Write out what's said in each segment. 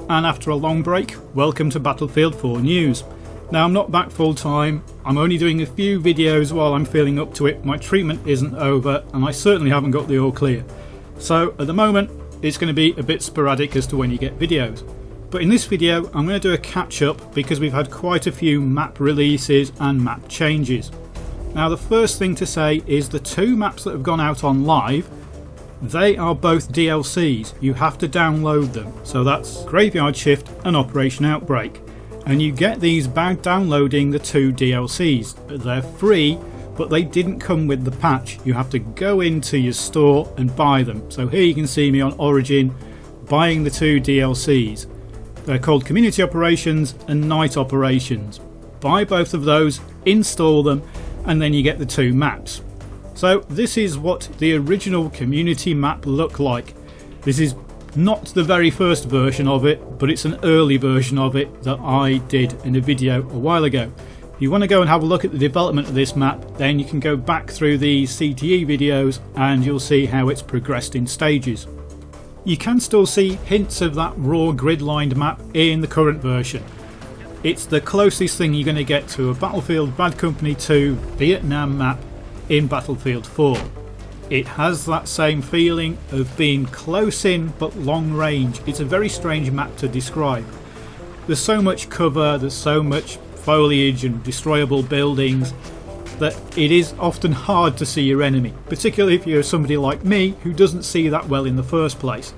and after a long break, welcome to Battlefield 4 News. Now I'm not back full time, I'm only doing a few videos while I'm feeling up to it, my treatment isn't over and I certainly haven't got the all clear. So at the moment it's going to be a bit sporadic as to when you get videos. But in this video I'm going to do a catch up because we've had quite a few map releases and map changes. Now the first thing to say is the two maps that have gone out on live, they are both DLCs, you have to download them. So that's Graveyard Shift and Operation Outbreak. And you get these by downloading the two DLCs. They're free, but they didn't come with the patch. You have to go into your store and buy them. So here you can see me on Origin buying the two DLCs. They're called Community Operations and Night Operations. Buy both of those, install them, and then you get the two maps. So this is what the original community map looked like. This is not the very first version of it, but it's an early version of it that I did in a video a while ago. If you want to go and have a look at the development of this map, then you can go back through the CTE videos and you'll see how it's progressed in stages. You can still see hints of that raw grid-lined map in the current version. It's the closest thing you're going to get to a Battlefield Bad Company 2 Vietnam map in Battlefield 4. It has that same feeling of being close in but long range. It's a very strange map to describe. There's so much cover, there's so much foliage and destroyable buildings that it is often hard to see your enemy, particularly if you're somebody like me who doesn't see that well in the first place.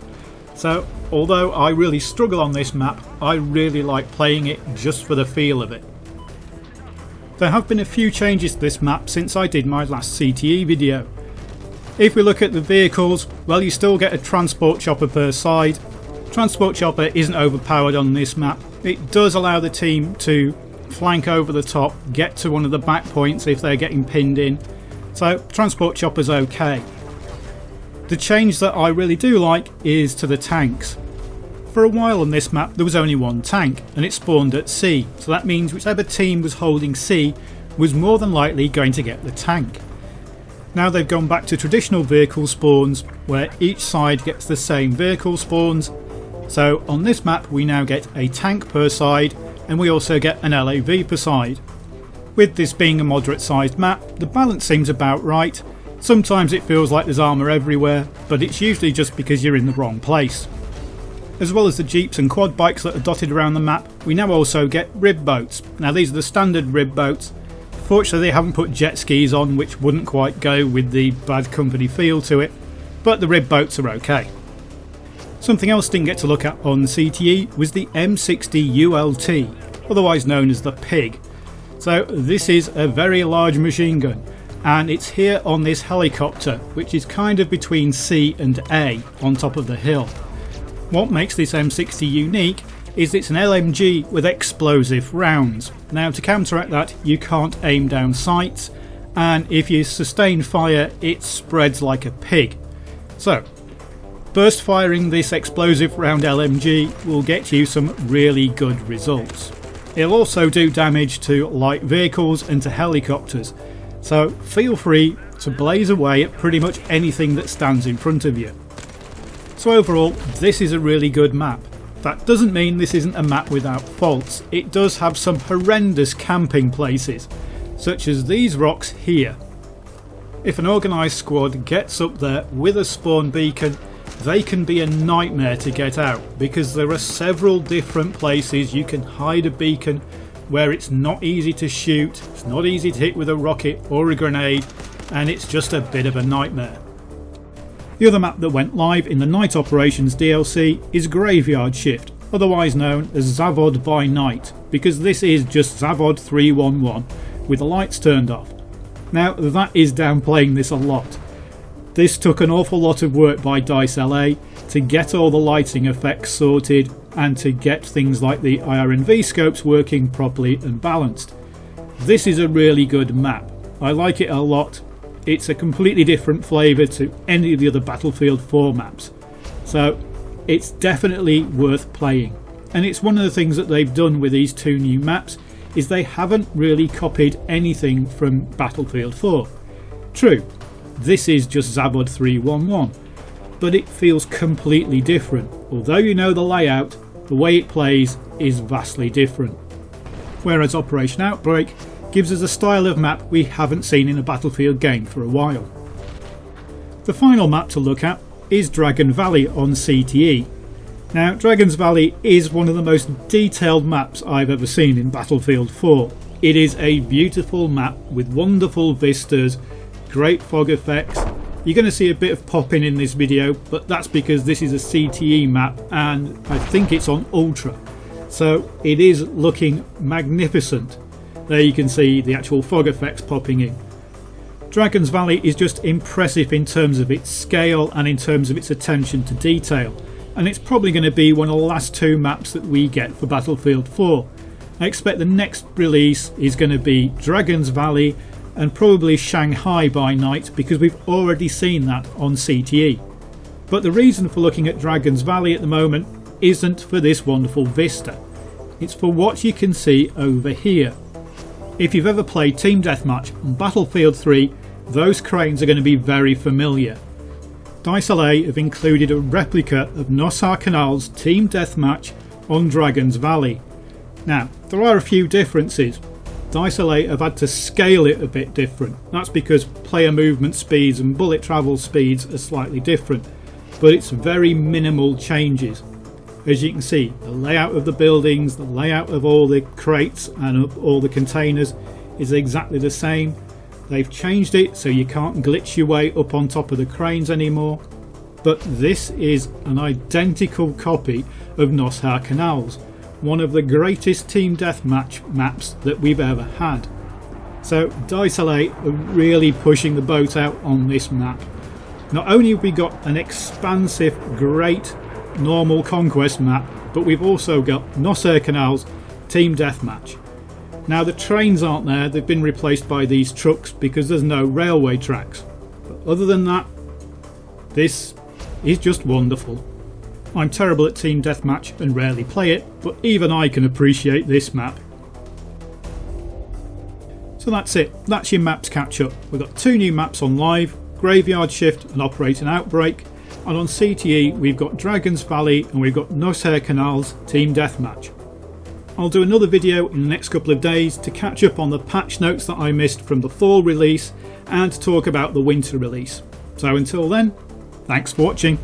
So although I really struggle on this map, I really like playing it just for the feel of it. There have been a few changes to this map since I did my last CTE video. If we look at the vehicles, well, you still get a transport chopper per side. Transport chopper isn't overpowered on this map. It does allow the team to flank over the top, get to one of the back points if they're getting pinned in. So transport chopper's okay. The change that I really do like is to the tanks. For a while on this map there was only one tank and it spawned at C, so that means whichever team was holding C was more than likely going to get the tank. Now they've gone back to traditional vehicle spawns where each side gets the same vehicle spawns. So on this map we now get a tank per side and we also get an LAV per side. With this being a moderate sized map, the balance seems about right. Sometimes it feels like there's armour everywhere, but it's usually just because you're in the wrong place. As well as the jeeps and quad bikes that are dotted around the map, we now also get rib boats. Now these are the standard rib boats. Fortunately they haven't put jet skis on, which wouldn't quite go with the Bad Company feel to it, but the rib boats are okay. Something else I didn't get to look at on CTE was the M60 ULT, otherwise known as the Pig. So this is a very large machine gun and it's here on this helicopter, which is kind of between C and A on top of the hill. What makes this M60 unique is it's an LMG with explosive rounds. Now to counteract that you can't aim down sights, and if you sustain fire it spreads like a pig. So burst firing this explosive round LMG will get you some really good results. It'll also do damage to light vehicles and to helicopters, so feel free to blaze away at pretty much anything that stands in front of you. So overall this is a really good map. That doesn't mean this isn't a map without faults. It does have some horrendous camping places, such as these rocks here. If an organised squad gets up there with a spawn beacon, they can be a nightmare to get out because there are several different places you can hide a beacon where it's not easy to shoot, it's not easy to hit with a rocket or a grenade, and it's just a bit of a nightmare. The other map that went live in the Night Operations DLC is Graveyard Shift, otherwise known as Zavod by Night, because this is just Zavod 311 with the lights turned off. Now that is downplaying this a lot. This took an awful lot of work by Dice LA to get all the lighting effects sorted and to get things like the IRNV scopes working properly and balanced. This is a really good map. I like it a lot. It's a completely different flavour to any of the other Battlefield 4 maps. So it's definitely worth playing. And it's one of the things that they've done with these two new maps is they haven't really copied anything from Battlefield 4. True, this is just Zavod 311, but it feels completely different. Although you know the layout, the way it plays is vastly different. Whereas Operation Outbreak gives us a style of map we haven't seen in a Battlefield game for a while. The final map to look at is Dragon Valley on CTE. Now, Dragon's Valley is one of the most detailed maps I've ever seen in Battlefield 4. It is a beautiful map with wonderful vistas, great fog effects. You're going to see a bit of popping in this video, but that's because this is a CTE map and I think it's on Ultra. So it is looking magnificent. There you can see the actual fog effects popping in. Dragon's Valley is just impressive in terms of its scale and in terms of its attention to detail, and it's probably going to be one of the last two maps that we get for Battlefield 4. I expect the next release is going to be Dragon's Valley and probably Shanghai by night, because we've already seen that on CTE. But the reason for looking at Dragon's Valley at the moment isn't for this wonderful vista. It's for what you can see over here. If you've ever played Team Deathmatch on Battlefield 3, those cranes are going to be very familiar. Dice LA have included a replica of Nosar Canal's Team Deathmatch on Dragon's Valley. Now, there are a few differences. Dice LA have had to scale it a bit different. That's because player movement speeds and bullet travel speeds are slightly different, but it's very minimal changes. As you can see, the layout of the buildings, the layout of all the crates and of all the containers is exactly the same. They've changed it so you can't glitch your way up on top of the cranes anymore. But this is an identical copy of Nosar Canals, one of the greatest Team Deathmatch maps that we've ever had. So Dice LA are really pushing the boat out on this map. Not only have we got an expansive, great normal conquest map, but we've also got Nosar Canal's Team Deathmatch. Now the trains aren't there, they've been replaced by these trucks because there's no railway tracks. But other than that, this is just wonderful. I'm terrible at Team Deathmatch and rarely play it, but even I can appreciate this map. So that's it, that's your maps catch up. We've got two new maps on live, Graveyard Shift and Outbreak and Outbreak. And on CTE we've got Dragon's Valley and we've got Nosar Canal's Team Deathmatch. I'll do another video in the next couple of days to catch up on the patch notes that I missed from the fall release and to talk about the winter release. So until then, thanks for watching.